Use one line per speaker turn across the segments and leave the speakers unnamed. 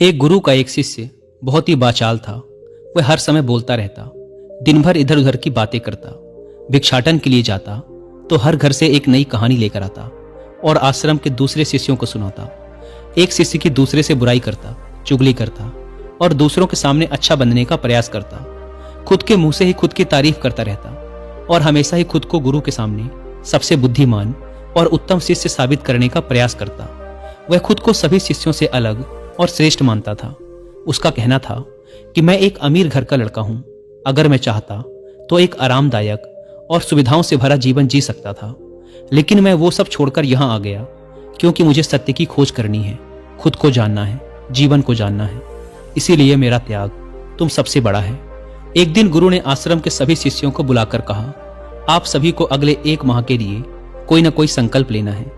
एक गुरु का एक शिष्य बहुत ही बाचाल था। वह हर समय बोलता रहता, दिन भर इधर उधर की बातें करता। भिक्षाटन के लिए जाता तो हर घर से एक नई कहानी लेकर आता और आश्रम के दूसरे शिष्यों को सुनाता। एक शिष्य की दूसरे से बुराई करता, चुगली करता और दूसरों के सामने अच्छा बनने का प्रयास करता। खुद के मुंह से ही खुद की तारीफ करता रहता और हमेशा ही खुद को गुरु के सामने सबसे बुद्धिमान और उत्तम शिष्य साबित करने का प्रयास करता। वह खुद को सभी शिष्यों से अलग और श्रेष्ठ मानता था। उसका कहना था कि मैं एक अमीर घर का लड़का हूं। अगर मैं चाहता तो एक आरामदायक और सुविधाओं से भरा जीवन जी सकता था, लेकिन मैं वो सब छोड़कर यहां आ गया क्योंकि मुझे सत्य की खोज करनी है, खुद को जानना है, जीवन को जानना है। इसीलिए मेरा त्याग तुम सबसे बड़ा है। एक दिन गुरु ने आश्रम के सभी शिष्यों को बुलाकर कहा, आप सभी को अगले 1 माह के लिए कोई ना कोई संकल्प लेना है।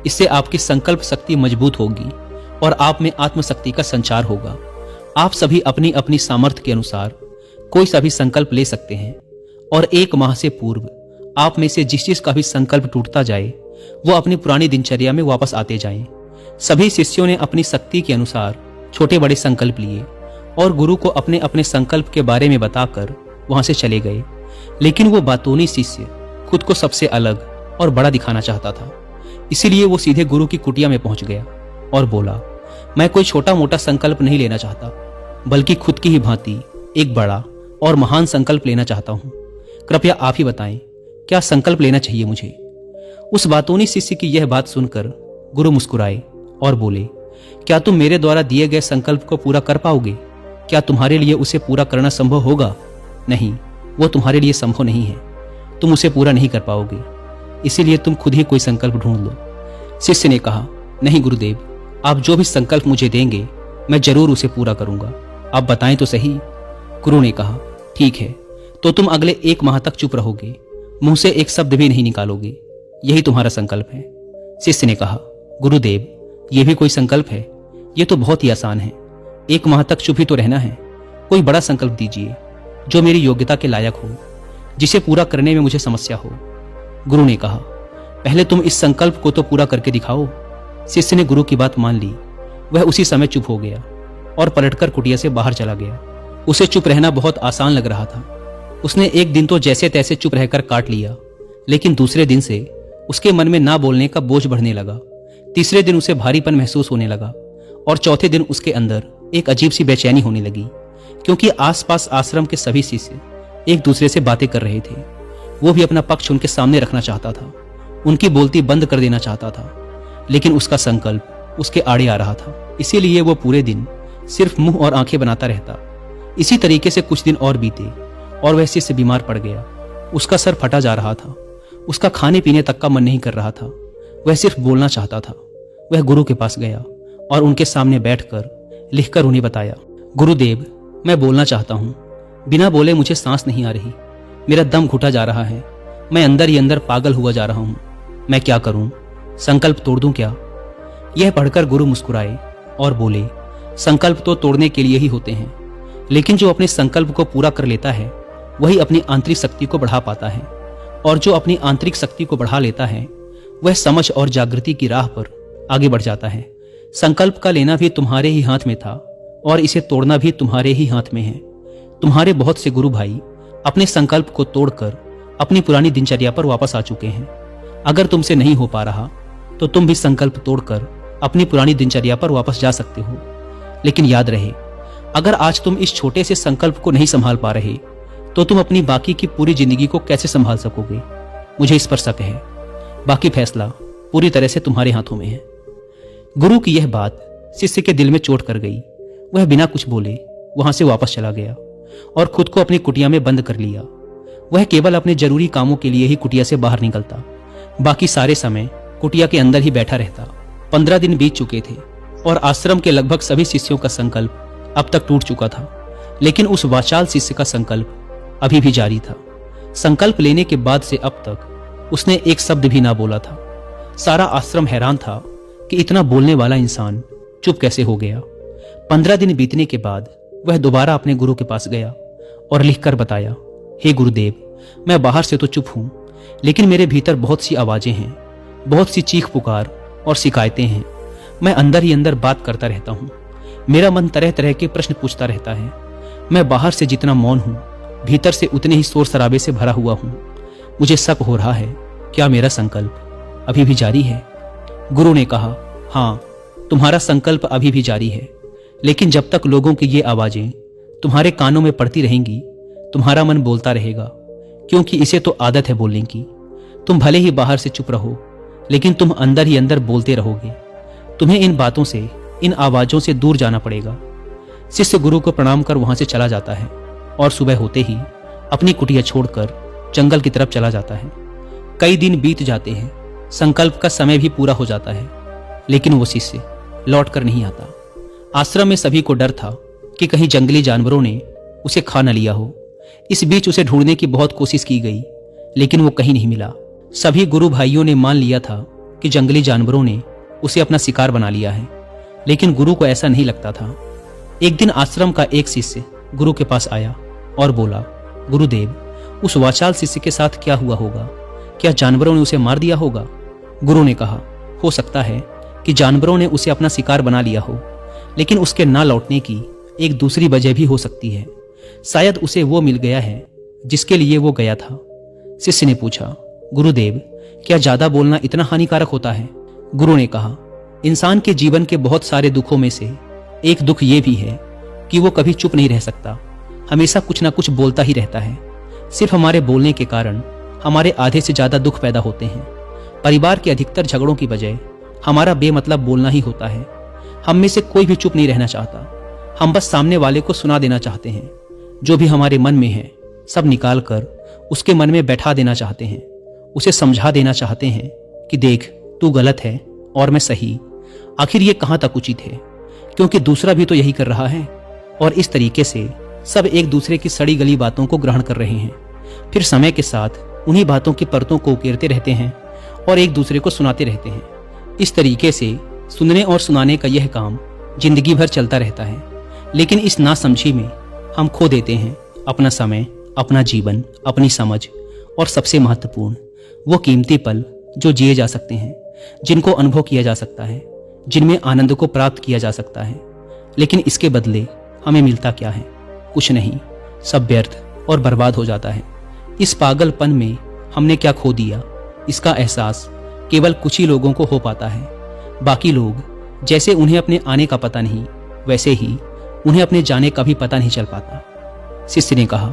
इससे आपकी संकल्प शक्ति मजबूत होगी और आप में आत्मशक्ति का संचार होगा। आप सभी अपनी अपनी सामर्थ्य के अनुसार कोई सा भी संकल्प ले सकते हैं और 1 माह से पूर्व आप में से जिस चीज का भी संकल्प टूटता जाए वो अपनी पुरानी दिनचर्या में वापस आते जाएं। सभी शिष्यों ने अपनी शक्ति के अनुसार छोटे बड़े संकल्प लिए और गुरु को अपने अपने संकल्प के बारे में बताकर वहां से चले गए। लेकिन वो बातूनी शिष्य खुद को सबसे अलग और बड़ा दिखाना चाहता था। इसीलिए वो सीधे गुरु की कुटिया में पहुंच गया और बोला, मैं कोई छोटा मोटा संकल्प नहीं लेना चाहता, बल्कि खुद की ही भांति एक बड़ा और महान संकल्प लेना चाहता हूं। कृपया आप ही बताएं, क्या संकल्प लेना चाहिए मुझे? उस बातूनी शिष्य की यह बात सुनकर गुरु मुस्कुराए और बोले, क्या तुम मेरे द्वारा दिए गए संकल्प को पूरा कर पाओगे? क्या तुम्हारे लिए उसे पूरा करना संभव होगा? नहीं, वो तुम्हारे लिए संभव नहीं है। तुम उसे पूरा नहीं कर पाओगे, इसीलिए तुम खुद ही कोई संकल्प ढूंढ लो। शिष्य ने कहा, नहीं गुरुदेव, आप जो भी संकल्प मुझे देंगे मैं जरूर उसे पूरा करूंगा। आप बताएं तो सही। गुरु ने कहा, ठीक है, तो तुम अगले 1 माह तक चुप रहोगे, मुंह से एक शब्द भी नहीं निकालोगे। यही तुम्हारा संकल्प है। शिष्य ने कहा, गुरुदेव, यह भी कोई संकल्प है? यह तो बहुत ही आसान है। 1 माह तक चुप ही तो रहना है। कोई बड़ा संकल्प दीजिए जो मेरी योग्यता के लायक हो, जिसे पूरा करने में मुझे समस्या हो। गुरु ने कहा, पहले तुम इस संकल्प को तो पूरा करके दिखाओ। शिष्य ने गुरु की बात मान ली। वह उसी समय चुप हो गया और पलटकर कुटिया से बाहर चला गया। उसे चुप रहना बहुत आसान लग रहा था। उसने एक दिन तो जैसे तैसे चुप रहकर काट लिया, लेकिन दूसरे दिन से उसके मन में ना बोलने का बोझ बढ़ने लगा। तीसरे दिन उसे भारीपन महसूस होने लगा और चौथे दिन उसके अंदर एक अजीब सी बेचैनी होने लगी, क्योंकि आसपास आश्रम के सभी शिष्य एक दूसरे से बातें कर रहे थे। वो भी अपना पक्ष उनके सामने रखना चाहता था, उनकी बोलती बंद कर देना चाहता था, लेकिन उसका संकल्प उसके आड़े आ रहा था। इसीलिए वो पूरे दिन सिर्फ मुंह और आंखें बनाता रहता। इसी तरीके से कुछ दिन और बीते और वह शिष्य बीमार पड़ गया। उसका सर फटा जा रहा था। उसका खाने पीने तक का मन नहीं कर रहा था। वह सिर्फ बोलना चाहता था। वह गुरु के पास गया और उनके सामने बैठकर लिखकर उन्हें बताया, गुरुदेव, मैं बोलना चाहता हूं। बिना बोले मुझे सांस नहीं आ रही। मेरा दम घुटा जा रहा है। मैं अंदर ही अंदर पागल हुआ जा रहा हूं। मैं क्या करूं? संकल्प तोड़ दूं क्या? यह पढ़कर गुरु मुस्कुराए और बोले, संकल्प तो तोड़ने के लिए ही होते हैं, लेकिन जो अपने संकल्प को पूरा कर लेता है वही अपनी आंतरिक शक्ति को बढ़ा पाता है। और जो अपनी आंतरिक शक्ति को बढ़ा लेता है वह समझ और जागृति की राह पर आगे बढ़ जाता है। संकल्प का लेना भी तुम्हारे ही हाथ में था और इसे तोड़ना भी तुम्हारे ही हाथ में है। तुम्हारे बहुत से गुरु भाई अपने संकल्प को तोड़कर अपनी पुरानी दिनचर्या पर वापस आ चुके हैं। अगर तुमसे नहीं हो पा रहा तो तुम भी संकल्प तोड़कर अपनी पुरानी दिनचर्या पर वापस जा सकते हो। लेकिन याद रहे, अगर आज तुम इस छोटे से संकल्प को नहीं संभाल पा रहे तो तुम अपनी बाकी की पूरी जिंदगी को कैसे संभाल सकोगे? मुझे इस पर शक है। बाकी फैसला पूरी तरह से तुम्हारे हाथों में है। गुरु की यह बात शिष्य के दिल में चोट कर गई। वह बिना कुछ बोले वहां से वापस चला गया और खुद को अपनी कुटिया में बंद कर लिया। वह केवल अपने जरूरी कामों के लिए ही कुटिया से बाहर निकलता। बाकी सारे समय कुटिया के अंदर ही बैठा रहता। 15 दिन बीत चुके थे और आश्रम के लगभग सभी शिष्यों का संकल्प अब तक टूट चुका था, लेकिन उस वाचाल शिष्य का संकल्प अभी भी जारी था। संकल्प लेने के बाद से अब तक उसने एक शब्द भी ना बोला था। सारा आश्रम हैरान था कि इतना बोलने वाला इंसान चुप कैसे हो गया। 15 दिन बीतने के बाद वह दोबारा अपने गुरु के पास गया और लिखकर बताया, हे गुरुदेव, मैं बाहर से तो चुप हूं, लेकिन मेरे भीतर बहुत सी आवाजें हैं, बहुत सी चीख पुकार और शिकायतें हैं। मैं अंदर ही अंदर बात करता रहता हूं। मेरा मन तरह तरह के प्रश्न पूछता रहता है। मैं बाहर से जितना मौन हूं, भीतर से उतने ही शोर शराबे से भरा हुआ हूं। मुझे शक हो रहा है, क्या मेरा संकल्प अभी भी जारी है? गुरु ने कहा, हाँ, तुम्हारा संकल्प अभी भी जारी है, लेकिन जब तक लोगों की ये आवाजें तुम्हारे कानों में पड़ती रहेंगी, तुम्हारा मन बोलता रहेगा, क्योंकि इसे तो आदत है बोलने की। तुम भले ही बाहर से चुप रहो, लेकिन तुम अंदर ही अंदर बोलते रहोगे। तुम्हें इन बातों से, इन आवाजों से दूर जाना पड़ेगा। शिष्य गुरु को प्रणाम कर वहां से चला जाता है और सुबह होते ही अपनी कुटिया छोड़कर जंगल की तरफ चला जाता है। कई दिन बीत जाते हैं, संकल्प का समय भी पूरा हो जाता है, लेकिन वो शिष्य लौट कर नहीं आता। आश्रम में सभी को डर था कि कहीं जंगली जानवरों ने उसे खा न लिया हो। इस बीच उसे ढूंढने की बहुत कोशिश की गई, लेकिन वो कहीं नहीं मिला। सभी गुरु भाइयों ने मान लिया था कि जंगली जानवरों ने उसे अपना शिकार बना लिया है, लेकिन गुरु को ऐसा नहीं लगता था। एक दिन आश्रम का एक शिष्य गुरु के पास आया और बोला, गुरुदेव, उस वाचाल शिष्य के साथ क्या हुआ होगा? क्या जानवरों ने उसे मार दिया होगा? गुरु ने कहा, हो सकता है कि जानवरों ने उसे अपना शिकार बना लिया हो, लेकिन उसके ना लौटने की एक दूसरी वजह भी हो सकती है। शायद उसे वो मिल गया है जिसके लिए वो गया था। शिष्य ने पूछा, गुरुदेव, क्या ज्यादा बोलना इतना हानिकारक होता है? गुरु ने कहा, इंसान के जीवन के बहुत सारे दुखों में से एक दुख ये भी है कि वो कभी चुप नहीं रह सकता, हमेशा कुछ ना कुछ बोलता ही रहता है। सिर्फ हमारे बोलने के कारण हमारे आधे से ज्यादा दुख पैदा होते हैं। परिवार के अधिकतर झगड़ों की वजह हमारा बेमतलब बोलना ही होता है। हम में से कोई भी चुप नहीं रहना चाहता, हम बस सामने वाले को सुना देना चाहते हैं। जो भी हमारे मन में है सब निकाल कर उसके मन में बैठा देना चाहते हैं, उसे समझा देना चाहते हैं कि देख, तू गलत है और मैं सही। आखिर ये कहां तक उचित है, क्योंकि दूसरा भी तो यही कर रहा है। और इस तरीके से सब एक दूसरे की सड़ी गली बातों को ग्रहण कर रहे हैं, फिर समय के साथ उन्हीं बातों की परतों को उकेरते रहते हैं और एक दूसरे को सुनाते रहते हैं। इस तरीके से सुनने और सुनाने का यह काम जिंदगी भर चलता रहता है, लेकिन इस नासमझी में हम खो देते हैं अपना समय, अपना जीवन, अपनी समझ और सबसे महत्वपूर्ण वो कीमती पल जो जिए जा सकते हैं, जिनको अनुभव किया जा सकता है, जिनमें आनंद को प्राप्त किया जा सकता है। लेकिन इसके बदले हमें मिलता क्या है? कुछ नहीं, सब व्यर्थ और बर्बाद हो जाता है। इस पागलपन में हमने क्या खो दिया, इसका एहसास केवल कुछ ही लोगों को हो पाता है। बाकी लोग जैसे उन्हें अपने आने का पता नहीं, वैसे ही उन्हें अपने जाने का भी पता नहीं चल पाता। शिष्य ने कहा,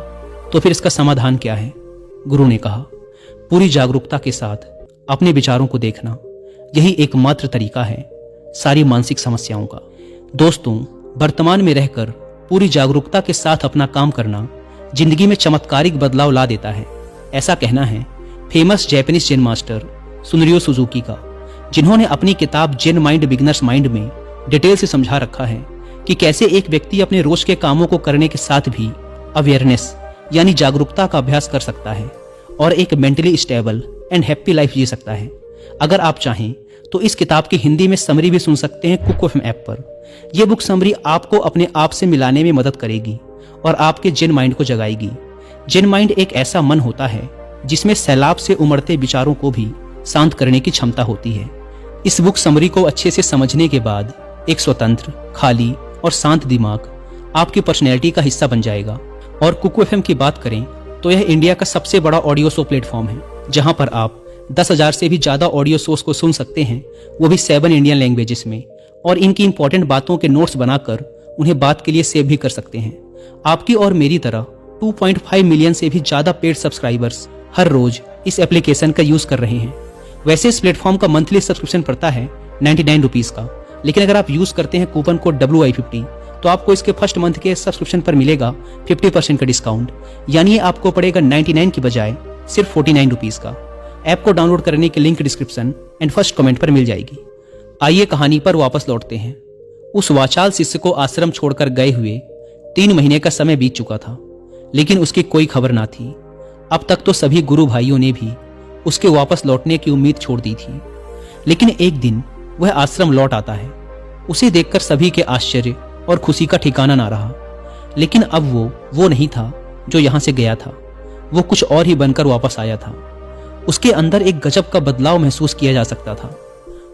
तो फिर इसका समाधान क्या है? गुरु ने कहा, पूरी जागरूकता के साथ अपने विचारों को देखना, यही एकमात्र तरीका है सारी मानसिक समस्याओं का। दोस्तों, वर्तमान में रहकर पूरी जागरूकता के साथ अपना काम करना जिंदगी में चमत्कारिक बदलाव ला देता है। ऐसा कहना है फेमस जैपनीज जेन मास्टर सुनरियो सुजुकी का, जिन्होंने अपनी किताब जेन माइंड बिगिनर्स माइंड में डिटेल से समझा रखा है कि कैसे एक व्यक्ति अपने रोज के कामों को करने के साथ भी अवेयरनेस यानी जागरूकता का अभ्यास कर सकता है और एक mentally stable and happy life जी सकता है। अगर आप चाहें तो इस किताब की हिंदी में समरी भी सुन सकते हैं कुक एफएम ऐप पर। यह बुक समरी आपको अपने आप से मिलाने में मदद करेगी और आपके जेन माइंड को जगाएगी। जेन माइंड एक ऐसा मन होता है जिसमें सैलाब से उमड़ते विचारों को भी शांत करने की क्षमता होती है। इस बुक समरी को अच्छे से समझने के बाद एक स्वतंत्र, खाली और शांत दिमाग आपकी पर्सनैलिटी का हिस्सा बन जाएगा। और कुक एफएम की बात करें तो यह इंडिया का सबसे बड़ा ऑडियो शो प्लेटफॉर्म है, जहां पर आप 10,000 से भी ज्यादा ऑडियो शोज को सुन सकते हैं, वो भी 7 इंडियन लैंग्वेजेस में, और इनकी इंपॉर्टेंट बातों के नोट्स बनाकर उन्हें बात के लिए सेव भी कर सकते हैं। आपकी और मेरी तरह 2.5 मिलियन से भी ज्यादा पेड सब्सक्राइबर्स हर रोज इस एप्लीकेशन का यूज कर रहे हैं। वैसे इस प्लेटफॉर्म का मंथली सब्सक्रिप्शन पड़ता है 99 रुपीज का, लेकिन अगर आप यूज करते हैं कूपन कोड WI50 तो आपको इसके फर्स्ट मंथ के सब्सक्रिप्शन पर मिलेगा 50% का डिस्काउंट, यानी आपको पड़ेगा 99 की बजाय सिर्फ 49 रुपीज का। ऐप को डाउनलोड करने की link description and first comment पर मिल जाएगी। आइए कहानी पर वापस लौटते हैं। उस वाचाल शिष्य को आश्रम छोड़कर गए हुए 3 महीने का समय बीत चुका था, लेकिन उसकी कोई खबर ना थी। अब तक तो सभी गुरु भाइयों ने भी उसके वापस लौटने की उम्मीद छोड़ दी थी, लेकिन एक दिन वह आश्रम लौट आता है। उसे देखकर सभी के आश्चर्य और खुशी का ठिकाना ना रहा। लेकिन अब वो नहीं था जो यहां से गया था, वो कुछ और ही बनकर वापस आया था। उसके अंदर एक गजब का बदलाव महसूस किया जा सकता था।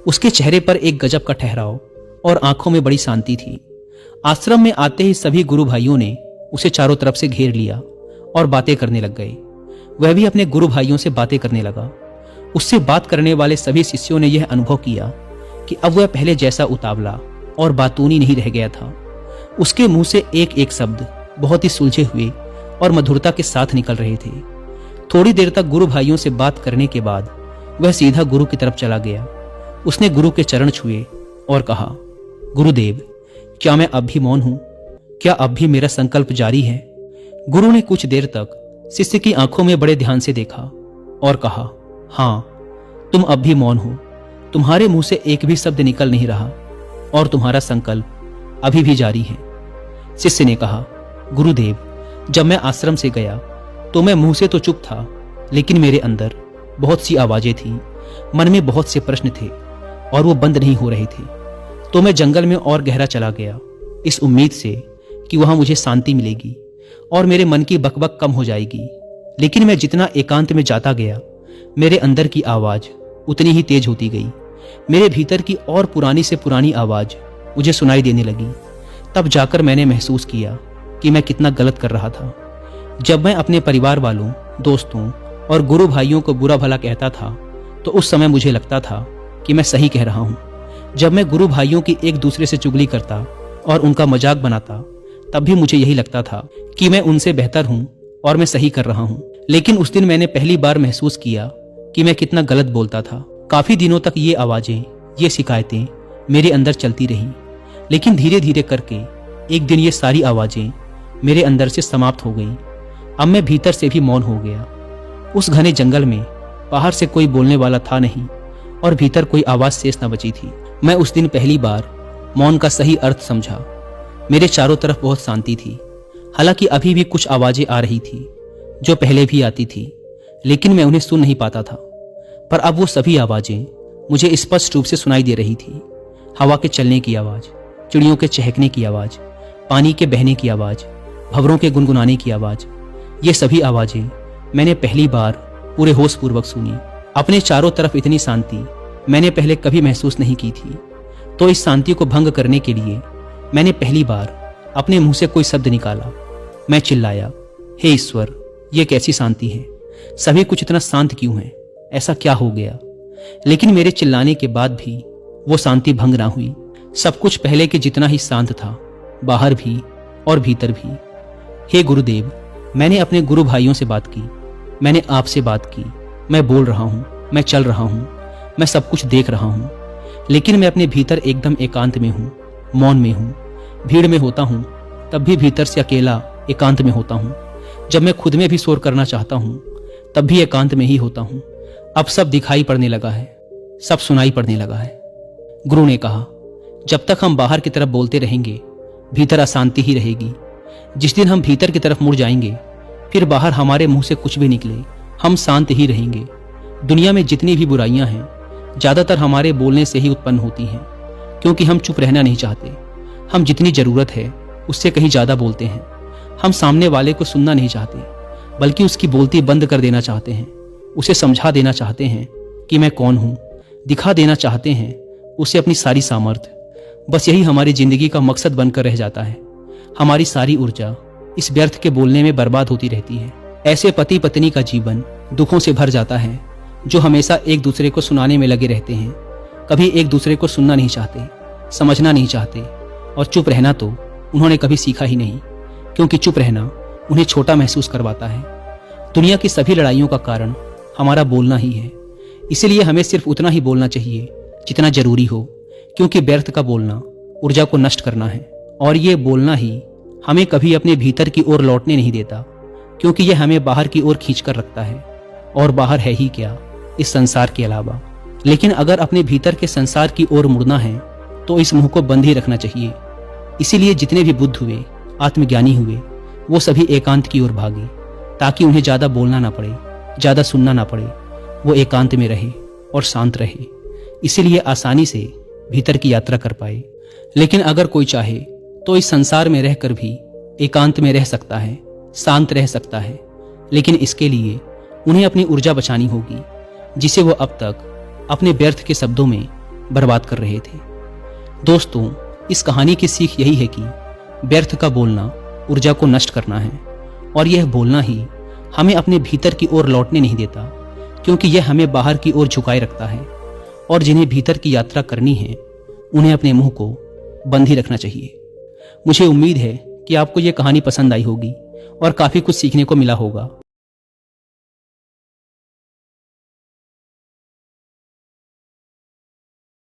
उसके चेहरे पर एक गजब का ठहराव और आंखों में बड़ी शांति थी। आश्रम में आते ही सभी गुरु भाइयों ने उसे चारों तरफ से घेर लिया और बातें करने लग गए। वह भी अपने गुरु भाइयों से बातें करने लगा। उससे बात करने वाले सभी शिष्यों ने यह अनुभव किया कि अब वह पहले जैसा उतावला और बातूनी नहीं रह गया था। उसके मुंह से एक एक शब्द बहुत ही सुलझे हुए और मधुरता के साथ निकल रहे थे। थोड़ी देर तक गुरु भाइयों से बात करने के बाद वह सीधा गुरु की तरफ चला गया। उसने गुरु के चरण छुए और कहा, गुरुदेव, क्या मैं अब भी मौन हूं? क्या अब भी मेरा संकल्प जारी है? गुरु ने कुछ देर तक शिष्य की आंखों में बड़े ध्यान से देखा और कहा, हाँ, तुम अब भी मौन हो। तुम्हारे मुंह से एक भी शब्द निकल नहीं रहा और तुम्हारा संकल्प अभी भी जारी है। शिष्य ने कहा, गुरुदेव, जब मैं आश्रम से गया तो मैं मुंह से तो चुप था, लेकिन मेरे अंदर बहुत सी आवाजें थीं, मन में बहुत से प्रश्न थे और वो बंद नहीं हो रहे थे। तो मैं जंगल में और गहरा चला गया, इस उम्मीद से कि वहां मुझे शांति मिलेगी और मेरे मन की बकबक कम हो जाएगी। लेकिन मैं जितना एकांत में जाता गया, मेरे अंदर की आवाज उतनी ही तेज होती गई। मेरे भीतर की और पुरानी से पुरानी आवाज मुझे सुनाई देने लगी। तब जाकर मैंने महसूस किया कि मैं कितना गलत कर रहा था। जब मैं अपने परिवार वालों, दोस्तों और गुरु भाइयों को बुरा भला कहता था तो उस समय मुझे लगता था कि मैं सही कह रहा हूं। जब मैं गुरु भाइयों की एक दूसरे से चुगली करता और उनका मजाक बनाता, तब भी मुझे यही लगता था कि मैं उनसे बेहतर हूं और मैं सही कर रहा हूं। लेकिन उस दिन मैंने पहली बार महसूस किया कि मैं कितना गलत बोलता था। काफी दिनों तक ये आवाजें, ये शिकायतें मेरे अंदर चलती रहीं, लेकिन धीरे धीरे करके एक दिन ये सारी आवाजें मेरे अंदर से समाप्त हो गईं। अब मैं भीतर से भी मौन हो गया। उस घने जंगल में बाहर से कोई बोलने वाला था नहीं और भीतर कोई आवाज शेष न बची थी। मैं उस दिन पहली बार मौन का सही अर्थ समझा। मेरे चारों तरफ बहुत शांति थी। हालांकि अभी भी कुछ आवाजें आ रही थी जो पहले भी आती थी, लेकिन मैं उन्हें सुन नहीं पाता था। पर अब वो सभी आवाजें मुझे स्पष्ट रूप से सुनाई दे रही थी। हवा के चलने की आवाज, चिड़ियों के चहकने की आवाज, पानी के बहने की आवाज, भंवरों के गुनगुनाने की आवाज, ये सभी आवाजें मैंने पहली बार पूरे होश पूर्वक सुनी। अपने चारों तरफ इतनी शांति मैंने पहले कभी महसूस नहीं की थी। तो इस शांति को भंग करने के लिए मैंने पहली बार अपने मुंह से कोई शब्द निकाला। मैं चिल्लाया, हे ईश्वर, ये कैसी शांति है? सभी कुछ इतना शांत क्यों है? ऐसा क्या हो गया? लेकिन मेरे चिल्लाने के बाद भी वो शांति भंग ना हुई। सब कुछ पहले के जितना ही शांत था, बाहर भी और भीतर भी। हे गुरुदेव, मैंने अपने गुरु भाइयों से बात की, मैंने आपसे बात की। मैं बोल रहा हूं, मैं चल रहा हूं, मैं सब कुछ देख रहा हूं, लेकिन मैं अपने भीतर एकदम एकांत में हूं, मौन में हूं। भीड़ में होता हूं तब भी भीतर से अकेला एकांत में होता हूं। जब मैं खुद में भी शोर करना चाहता हूं तब भी एकांत में ही होता हूं। अब सब दिखाई पड़ने लगा है, सब सुनाई पड़ने लगा है। गुरु ने कहा, जब तक हम बाहर की तरफ बोलते रहेंगे, भीतर अशांति ही रहेगी। जिस दिन हम भीतर की तरफ मुड़ जाएंगे, फिर बाहर हमारे मुंह से कुछ भी निकले, हम शांत ही रहेंगे। दुनिया में जितनी भी बुराइयां हैं, ज्यादातर हमारे बोलने से ही उत्पन्न होती हैं, क्योंकि हम चुप रहना नहीं चाहते। हम जितनी जरूरत है उससे कहीं ज्यादा बोलते हैं। हम सामने वाले को सुनना नहीं चाहते, बल्कि उसकी बोलती बंद कर देना चाहते हैं। उसे समझा देना चाहते हैं कि मैं कौन हूं, दिखा देना चाहते हैं उसे अपनी सारी सामर्थ्य। बस यही हमारी जिंदगी का मकसद बनकर रह जाता है। हमारी सारी ऊर्जा इस व्यर्थ के बोलने में बर्बाद होती रहती है। ऐसे पति पत्नी का जीवन दुखों से भर जाता है, जो हमेशा एक दूसरे को सुनाने में लगे रहते हैं। कभी एक दूसरे को सुनना नहीं चाहते, समझना नहीं चाहते, और चुप रहना तो उन्होंने कभी सीखा ही नहीं, क्योंकि चुप रहना उन्हें छोटा महसूस करवाता है। दुनिया की सभी लड़ाइयों का कारण हमारा बोलना ही है। इसलिए हमें सिर्फ उतना ही बोलना चाहिए जितना जरूरी हो, क्योंकि व्यर्थ का बोलना ऊर्जा को नष्ट करना है, और ये बोलना ही हमें कभी अपने भीतर की ओर लौटने नहीं देता, क्योंकि यह हमें बाहर की ओर खींचकर रखता है। और बाहर है ही क्या इस संसार के अलावा। लेकिन अगर अपने भीतर के संसार की ओर मुड़ना है तो इस मुंह को बंद ही रखना चाहिए। इसीलिए जितने भी बुद्ध हुए, आत्मज्ञानी हुए, वो सभी एकांत की ओर भागे, ताकि उन्हें ज्यादा बोलना ना पड़े, ज्यादा सुनना ना पड़े। वो एकांत में रहे और शांत रहे, इसीलिए आसानी से भीतर की यात्रा कर पाए। लेकिन अगर कोई चाहे तो इस संसार में रहकर भी एकांत में रह सकता है, शांत रह सकता है। लेकिन इसके लिए उन्हें अपनी ऊर्जा बचानी होगी, जिसे वो अब तक अपने व्यर्थ के शब्दों में बर्बाद कर रहे थे। दोस्तों, इस कहानी की सीख यही है कि व्यर्थ का बोलना ऊर्जा को नष्ट करना है, और यह बोलना ही हमें अपने भीतर की ओर लौटने नहीं देता, क्योंकि यह हमें बाहर की ओर झुकाए रखता है। और जिन्हें भीतर की यात्रा करनी है उन्हें अपने मुंह को बंद ही रखना चाहिए। मुझे उम्मीद है कि आपको यह कहानी पसंद आई होगी और काफ़ी कुछ सीखने को मिला होगा।